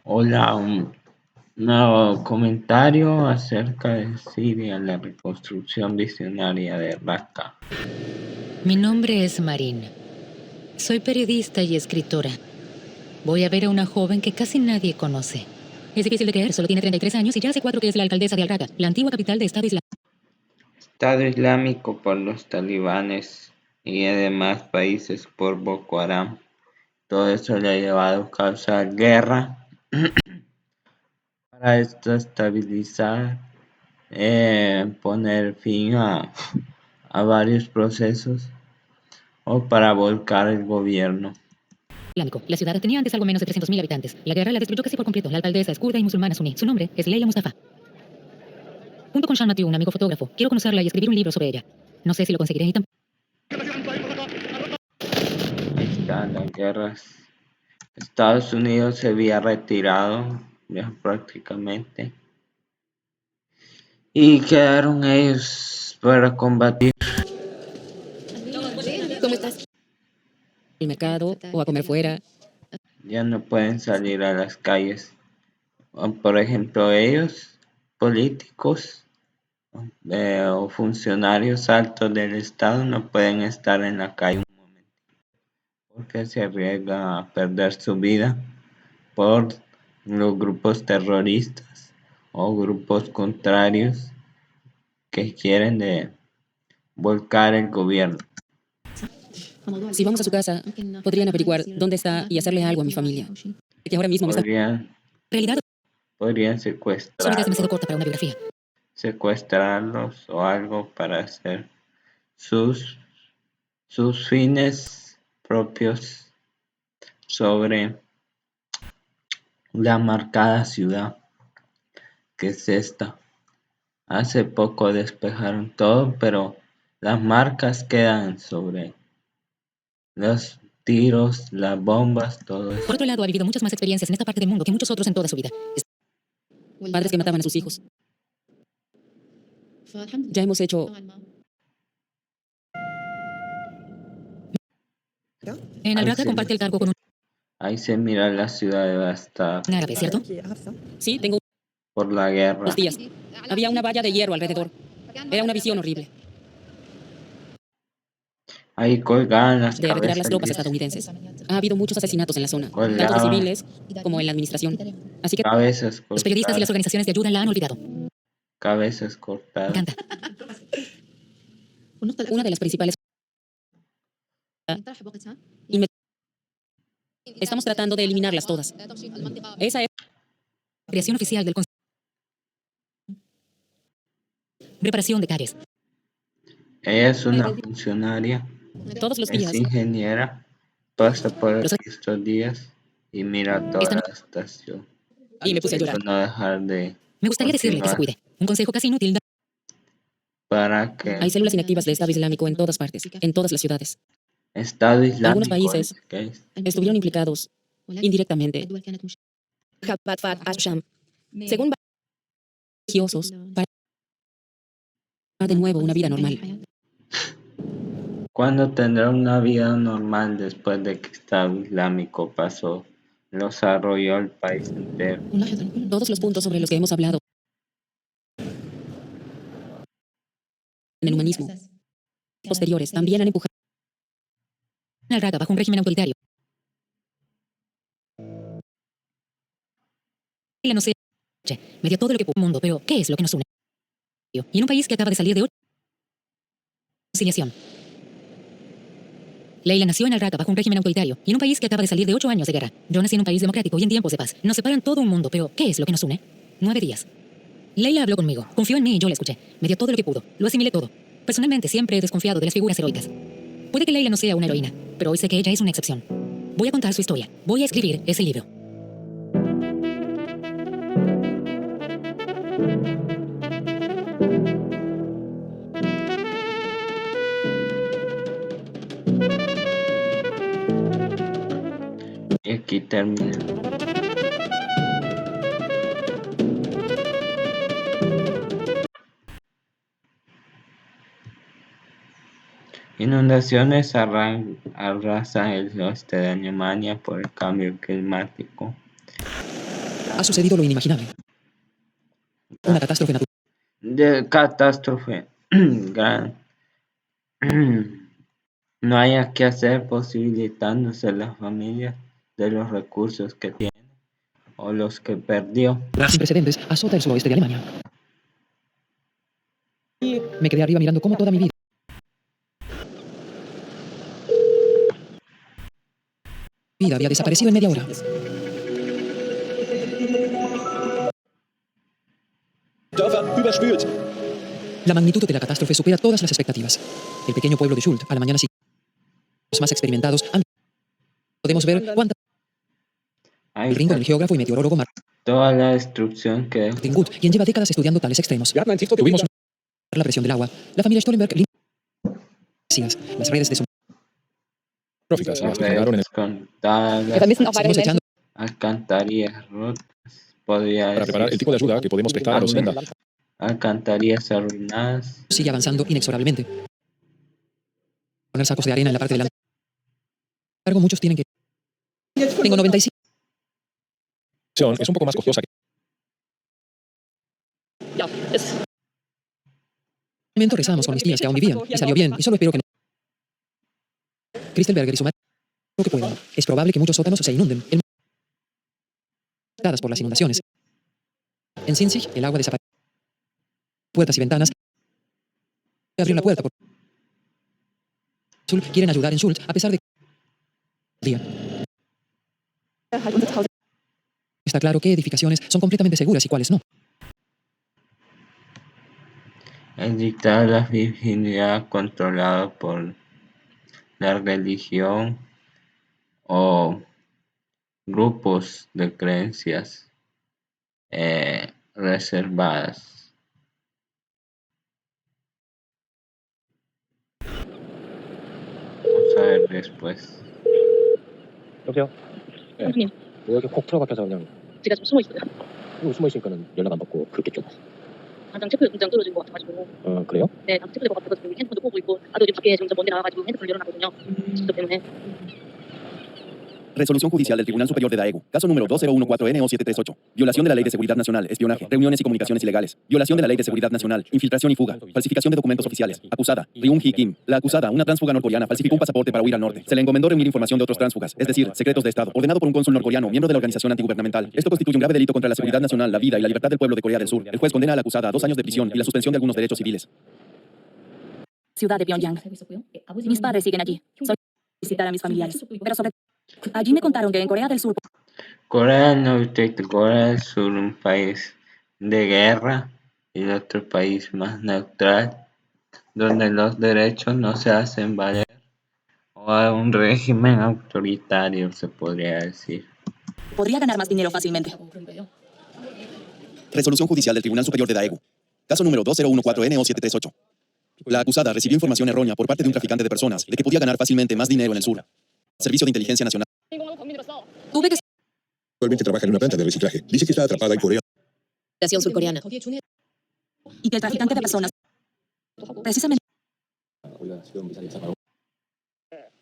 Hola, un nuevo comentario acerca de Siria, la reconstrucción visionaria de Raqqa. Mi nombre es Marín. Soy periodista y escritora. Voy a ver a una joven que casi nadie conoce. Es difícil de creer, solo tiene 33 años y ya hace 4 que es la alcaldesa de Al-Raqqa, la antigua capital de Estado Islámico. Estado Islámico por los talibanes y además países por Boko Haram. Todo eso le ha llevado a causar guerra para desestabilizar, poner fin a varios procesos o para volcar el gobierno. La ciudad tenía antes algo menos de 300.000 habitantes. La guerra la destruyó casi por completo. La alcaldesa es kurda y musulmana suní. Su nombre es Leila Mustafa. Junto con Sean Matthew, un amigo fotógrafo, quiero conocerla y escribir un libro sobre ella. No sé si lo conseguiré y tampoco. Ahí están las guerras. Estados Unidos se había retirado ya prácticamente y quedaron ellos para combatir. ¿Cómo estás? El mercado o a comer fuera. Ya no pueden salir a las calles. Por ejemplo, ellos, políticos o funcionarios altos del Estado, no pueden estar en la calle un momento porque se arriesgan a perder su vida por los grupos terroristas o grupos contrarios que quieren volcar el gobierno. Si vamos a su casa, podrían averiguar dónde está y hacerle algo a mi familia. Que ahora mismo me está... Realidad. Podrían Su vida es demasiado corta para una biografía. secuestrarlos o algo para hacer sus fines propios sobre la marcada ciudad que es esta. Hace poco despejaron todo, pero las marcas quedan sobre los tiros, las bombas, todo eso. Por otro lado, ha vivido muchas más experiencias en esta parte del mundo que muchos otros en toda su vida. Padres que mataban a sus hijos. Ya hemos hecho... En Al-Raqqa comparte el cargo con un Ahí se mira la ciudad devastada árabe, ¿cierto? Sí, tengo por la guerra. 2 días. Había una valla de hierro alrededor. Era una visión horrible. Ahí colgaban las De retirar las cabezas tropas estadounidenses. Ha habido muchos asesinatos en la zona, tanto de colgaban civiles como en la administración. Así que cabezas los periodistas y las cortadas, organizaciones de ayuda la han olvidado. cabezas Me cortadas. encanta. Una de las principales... Y me... Estamos tratando de eliminarlas todas. Esa es la creación oficial del Consejo. Reparación de calles. Ella es una funcionaria, Todos los es días. ingeniera, pasa por Los... aquí estos días y mira toda Esta la no... estación. Y me puse a llorar. Eso no dejar de Me gustaría decirle que se continuar cuide. Un consejo casi inútil. para que Hay células inactivas de Estado Islámico en todas partes, en todas las ciudades. Estado Algunos Islámico países ¿qué es? estuvieron implicados indirectamente. Según religiosos, para de nuevo una vida normal. ¿Cuándo tendrá una vida normal después de que Estado Islámico pasó, los arrolló el país entero? Todos los puntos sobre los que hemos hablado en el humanismo posteriores también han empujado al Raqqa bajo un régimen autoritario. No sé, me dio todo lo que pudo mundo, pero ¿qué es lo que nos une? Y en un país que acaba de salir de conciliación. Leila nació en Al-Raqqa bajo un régimen autoritario y en un país que acaba de salir de 8 años de guerra. Yo nací en un país democrático y en tiempos de paz. Nos separan todo un mundo, pero ¿qué es lo que nos une? 9 días. Leila habló conmigo, confió en mí y yo la escuché. Me dio todo lo que pudo, lo asimilé todo. Personalmente siempre he desconfiado de las figuras heroicas. Puede que Leila no sea una heroína, pero hoy sé que ella es una excepción. Voy a contar su historia. Voy a escribir ese libro. Y aquí termina. Inundaciones arrasan el oeste de Alemania por el cambio climático. Ha sucedido lo inimaginable. Una catástrofe natural. De catástrofe gran. No haya que hacer posibilitándose las familias de los recursos que tiene o los que perdió. Sin precedentes azota el suroeste de Alemania. Me quedé arriba mirando cómo toda mi vida había desaparecido en media hora. Dörfer überspült. La magnitud de la catástrofe supera todas las expectativas. El pequeño pueblo de Schuld, a la mañana siguiente, los más experimentados han... Podemos ver cuánta... Ahí El Ringo, está el geógrafo y meteorólogo toda la destrucción que dejó. Martin Good, quien lleva décadas estudiando tales extremos. Wir hatten einen TikTok Tuvimos la presión del agua, la familia Stollenberg, las redes de gráficas, las que generaron en el contadas, seguimos echando alcantarillas rotas, podría para preparar el decir, tipo de ayuda que podemos prestar a los Länder. alcantarillas arruinadas. sigue avanzando inexorablemente. Poner sacos de arena en la parte delantera. Sin embargo, muchos tienen que... Tengo 95. Es un poco más costosa que Rezamos con mis tías que aún vivían y salió bien y solo espero que no. Christelberger y su madre lo que puedan. Es probable que muchos sótanos se inunden. Dadas por las inundaciones. En Sinzig, el agua desapareció. Puertas y ventanas. Abrió la puerta por... Quieren ayudar en Schuld a pesar de... Día. Está claro qué edificaciones son completamente seguras y cuáles no. El dictar la virginidad controlado por la religión o grupos de creencias reservadas. Vamos a ver después. 여보세요? 네. 선생님, 왜 이렇게 콕 틀어박혀서 그냥 제가 좀 숨어 있어요. 숨어 있으니까는 연락 안 받고 그렇겠죠. 당장 체포 공장 떨어진 것 같아가지고. 그래요? 네, 당장 체포될 것 같아가지고 핸드폰도 보고 있고, 나도 지금 밖에 지금 먼데 나와가지고 핸드폰을 열어놨거든요. 진짜 때문에. Resolución judicial del Tribunal Superior de Daegu. Caso número 2014-NO738. Violación de la Ley de Seguridad Nacional, espionaje, reuniones y comunicaciones ilegales. Violación de la Ley de Seguridad Nacional, infiltración y fuga. Falsificación de documentos oficiales. Acusada, Ryung-hee Kim. La acusada, una tránsfuga norcoreana, falsificó un pasaporte para huir al norte. Se le encomendó reunir información de otros tránsfugas, es decir, secretos de Estado, ordenado por un cónsul norcoreano, miembro de la organización antigubernamental. Esto constituye un grave delito contra la seguridad nacional, la vida y la libertad del pueblo de Corea del Sur. El juez condena a la acusada a 2 años de prisión y la suspensión de algunos derechos civiles. Ciudad de Pyongyang. Mis padres siguen allí. Soy visitar a mis familiares. Pero sobre... Allí me contaron que en Corea del Sur... Corea del Norte y Corea del Sur, un país de guerra y el otro país más neutral, donde los derechos no se hacen valer, o a un régimen autoritario, se podría decir. Podría ganar más dinero fácilmente. Resolución judicial del Tribunal Superior de Daegu. Caso número 2014-NO738. La acusada recibió información errónea por parte de un traficante de personas de que podía ganar fácilmente más dinero en el sur. Servicio de Inteligencia Nacional. Tuve que... Actualmente trabaja en una planta de reciclaje. Dice que está atrapada en Corea. Nación surcoreana. Y que el traficante de personas... Precisamente...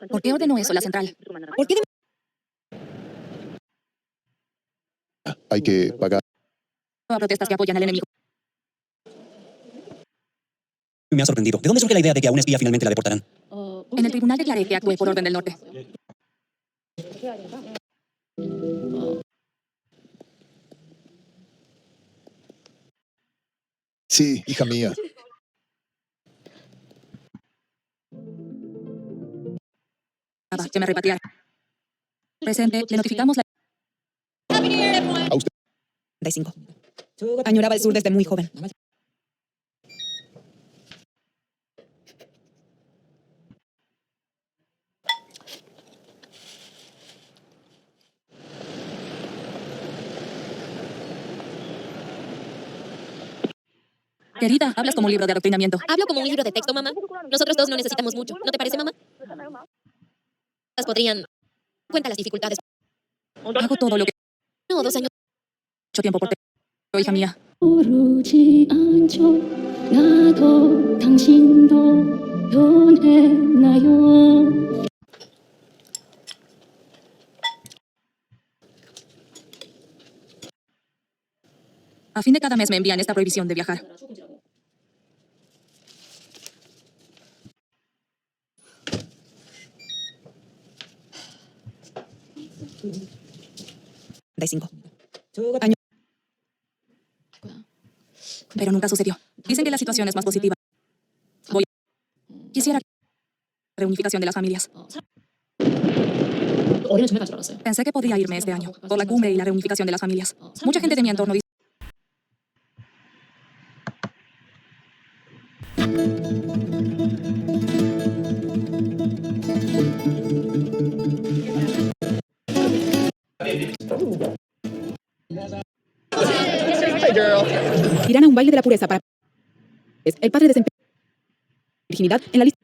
¿Por qué ordenó eso la central? ¿Por qué Hay que pagar. a protestas que apoyan al enemigo? Me ha sorprendido. ¿De dónde surge la idea de que a una espía finalmente la deportarán? En el tribunal declaré que actué por orden del norte. Sí, hija mía. Que me repatriara. Presente, le notificamos la... A usted. 35. Añoraba el sur desde muy joven. Querida, hablas como un libro de adoctrinamiento. Hablo como un libro de texto, mamá. Nosotros dos no necesitamos mucho. ¿No te parece, mamá? Podrían... Cuenta las dificultades. Hago todo lo que... No, 2 años. Mucho tiempo por ti, hija mía. 모르지 않죠. 나도 당신도 변했나요? A fin de cada mes me envían esta prohibición de viajar. Años. Pero nunca sucedió. Dicen que la situación es más positiva. Quisiera reunificación de las familias. Pensé que podría irme este año, por la cumbre y la reunificación de las familias. Mucha gente de mi entorno dice... Irán a un baile de la pureza para... El padre desempeña virginidad en la lista.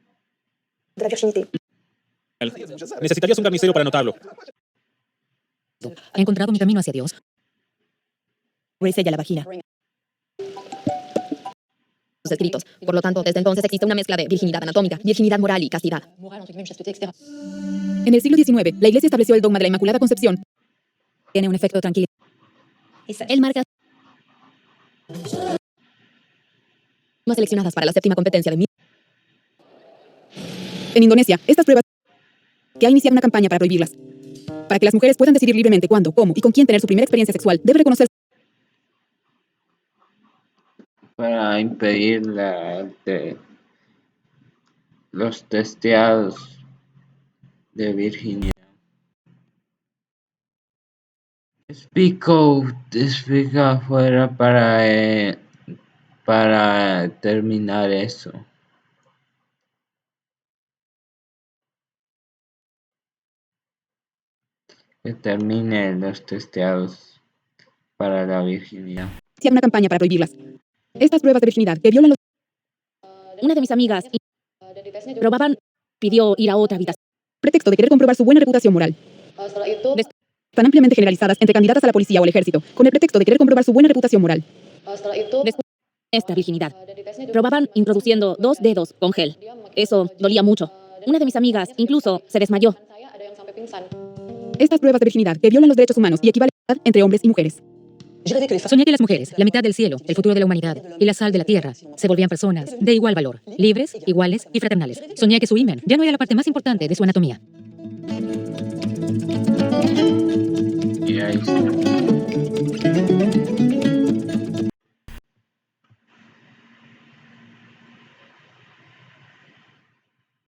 Necesitarías un carnicero para anotarlo. He encontrado mi camino hacia Dios. Sella la vagina. Los escritos. Por lo tanto, desde entonces existe una mezcla de virginidad anatómica, virginidad moral y castidad. En el siglo XIX, la Iglesia estableció el dogma de la Inmaculada Concepción. Tiene un efecto tranquilo. Él marca más seleccionadas para la séptima competencia de En Indonesia, estas pruebas que ha iniciado una campaña para prohibirlas. Para que las mujeres puedan decidir libremente cuándo, cómo y con quién tener su primera experiencia sexual, debe reconocer. Para impedir los testeados de virginidad. Speak out, explica afuera para terminar eso. Que termine los testeados para la virginidad. Iniciado una campaña para prohibirlas. Estas pruebas de virginidad que violan los... Una de mis amigas probaban, pidió ir a otra habitación. Pretexto de querer comprobar su buena reputación moral. Están ampliamente generalizadas entre candidatas a la policía o al ejército, con el pretexto de querer comprobar su buena reputación moral. Después de esta virginidad, probaban introduciendo 2 dedos con gel. Eso dolía mucho. Una de mis amigas incluso se desmayó. Estas pruebas de virginidad que violan los derechos humanos y equivalen a la igualdad entre hombres y mujeres. Soñé que las mujeres, la mitad del cielo, el futuro de la humanidad y la sal de la tierra, se volvían personas de igual valor, libres, iguales y fraternales. Soñé que su himen ya no era la parte más importante de su anatomía. Y ahí está.